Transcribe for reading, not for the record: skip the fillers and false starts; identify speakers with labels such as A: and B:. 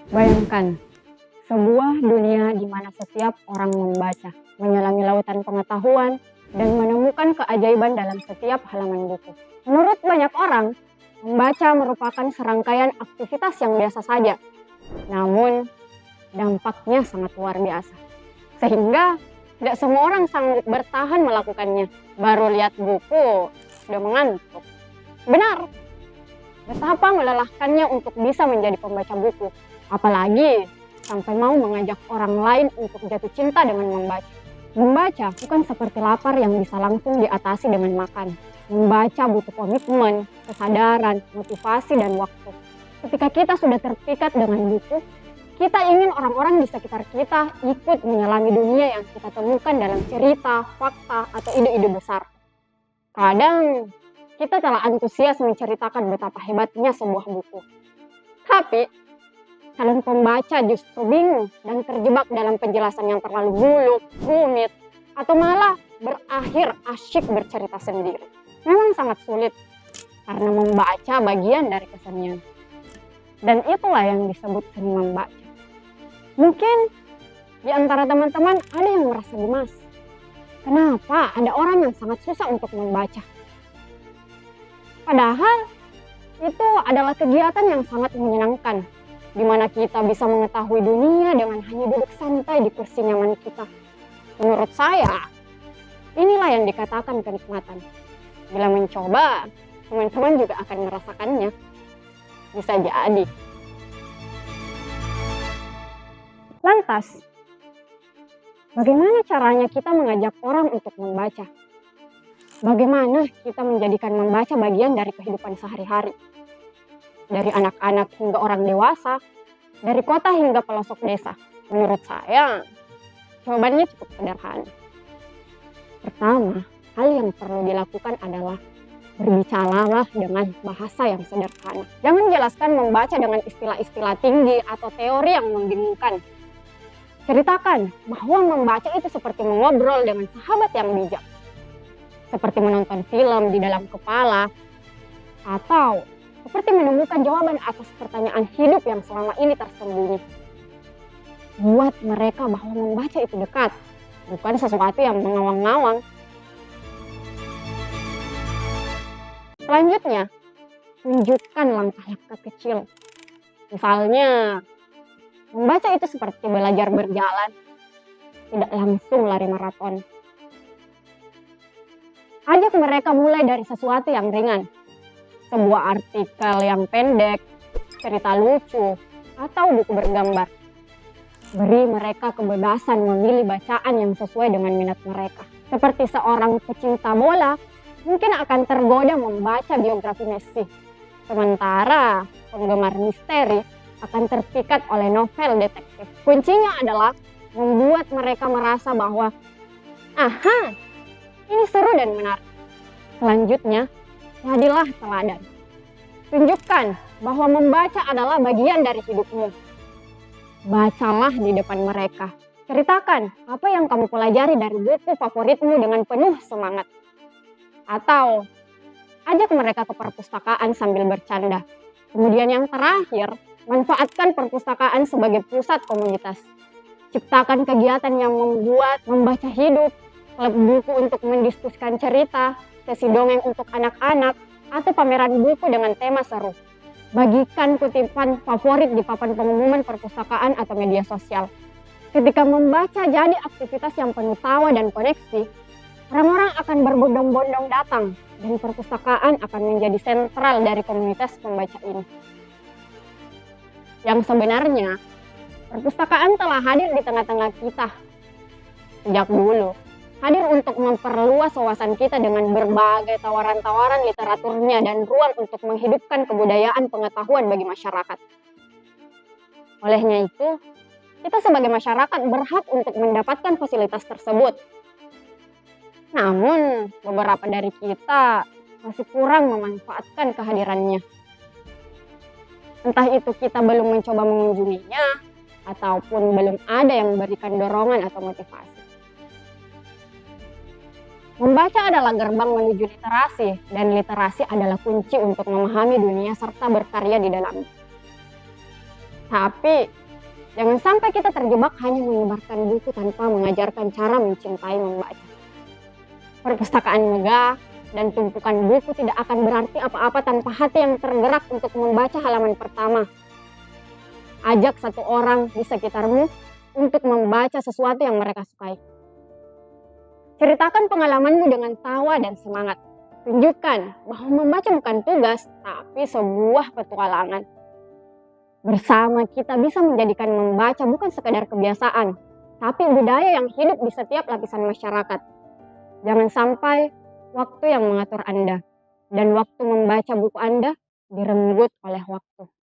A: Bayangkan, sebuah dunia di mana setiap orang membaca, menyelami lautan pengetahuan, dan menemukan keajaiban dalam setiap halaman buku. Menurut banyak orang, membaca merupakan serangkaian aktivitas yang biasa saja. Namun, dampaknya sangat luar biasa. Sehingga, tidak semua orang sanggup bertahan melakukannya. Baru lihat buku, sudah mengantuk. Benar, betapa melelahkannya untuk bisa menjadi pembaca buku. Apalagi sampai mau mengajak orang lain untuk jatuh cinta dengan membaca. Membaca bukan seperti lapar yang bisa langsung diatasi dengan makan. Membaca butuh komitmen, kesadaran, motivasi, dan waktu. Ketika kita sudah terpikat dengan buku, kita ingin orang-orang di sekitar kita ikut menyelami dunia yang kita temukan dalam cerita, fakta, atau ide-ide besar. Kadang, kita telah antusias menceritakan betapa hebatnya sebuah buku. Tapi, calon pembaca justru bingung dan terjebak dalam penjelasan yang terlalu buluk, rumit, atau malah berakhir asyik bercerita sendiri. Memang sangat sulit, karena membaca bagian dari kesenian. Dan itulah yang disebut seni membaca. Mungkin di antara teman-teman ada yang merasa gemas. Kenapa ada orang yang sangat susah untuk membaca? Padahal itu adalah kegiatan yang sangat menyenangkan, di mana kita bisa mengetahui dunia dengan hanya duduk santai di kursi nyaman kita. Menurut saya, inilah yang dikatakan kenikmatan. Bila mencoba, teman-teman juga akan merasakannya. Bisa jadi. Lantas, bagaimana caranya kita mengajak orang untuk membaca? Bagaimana kita menjadikan membaca bagian dari kehidupan sehari-hari? Dari anak-anak hingga orang dewasa, dari kota hingga pelosok desa. Menurut saya, jawabannya cukup sederhana. Pertama, hal yang perlu dilakukan adalah berbicaralah dengan bahasa yang sederhana. Jangan jelaskan membaca dengan istilah-istilah tinggi atau teori yang membingungkan. Ceritakan bahwa membaca itu seperti mengobrol dengan sahabat yang bijak. Seperti menonton film di dalam kepala, atau seperti menemukan jawaban atas pertanyaan hidup yang selama ini tersembunyi. Buat mereka bahwa membaca itu dekat, bukan sesuatu yang mengawang-awang. Selanjutnya, tunjukkan langkah-langkah kecil. Misalnya, membaca itu seperti belajar berjalan, tidak langsung lari maraton. Ajak mereka mulai dari sesuatu yang ringan. Sebuah artikel yang pendek, cerita lucu, atau buku bergambar. Beri mereka kebebasan memilih bacaan yang sesuai dengan minat mereka. Seperti seorang pecinta bola, mungkin akan tergoda membaca biografi Messi. Sementara penggemar misteri akan terpikat oleh novel detektif. Kuncinya adalah membuat mereka merasa bahwa, aha, ini seru dan menarik. Selanjutnya, jadilah teladan. Tunjukkan bahwa membaca adalah bagian dari hidupmu. Bacalah di depan mereka. Ceritakan apa yang kamu pelajari dari buku favoritmu dengan penuh semangat. Atau, ajak mereka ke perpustakaan sambil bercanda. Kemudian yang terakhir, manfaatkan perpustakaan sebagai pusat komunitas. Ciptakan kegiatan yang membuat membaca hidup, klub buku untuk mendiskusikan cerita, sesi dongeng untuk anak-anak, atau pameran buku dengan tema seru. Bagikan kutipan favorit di papan pengumuman perpustakaan atau media sosial. Ketika membaca jadi aktivitas yang penuh tawa dan koneksi, orang-orang akan berbondong-bondong datang dan perpustakaan akan menjadi sentral dari komunitas pembaca ini. Yang sebenarnya, perpustakaan telah hadir di tengah-tengah kita sejak dulu. Hadir untuk memperluas wawasan kita dengan berbagai tawaran-tawaran literaturnya dan ruang untuk menghidupkan kebudayaan pengetahuan bagi masyarakat. Olehnya itu, kita sebagai masyarakat berhak untuk mendapatkan fasilitas tersebut. Namun, beberapa dari kita masih kurang memanfaatkan kehadirannya. Entah itu kita belum mencoba mengunjunginya, ataupun belum ada yang memberikan dorongan atau motivasi. Membaca adalah gerbang menuju literasi, dan literasi adalah kunci untuk memahami dunia serta berkarya di dalamnya. Tapi jangan sampai kita terjebak hanya menyebarkan buku tanpa mengajarkan cara mencintai membaca. Perpustakaan megah dan tumpukan buku tidak akan berarti apa-apa tanpa hati yang tergerak untuk membaca halaman pertama. Ajak satu orang di sekitarmu untuk membaca sesuatu yang mereka sukai. Ceritakan pengalamanmu dengan tawa dan semangat. Tunjukkan bahwa membaca bukan tugas, tapi sebuah petualangan. Bersama kita bisa menjadikan membaca bukan sekadar kebiasaan, tapi budaya yang hidup di setiap lapisan masyarakat. Jangan sampai waktu yang mengatur Anda, dan waktu membaca buku Anda direnggut oleh waktu.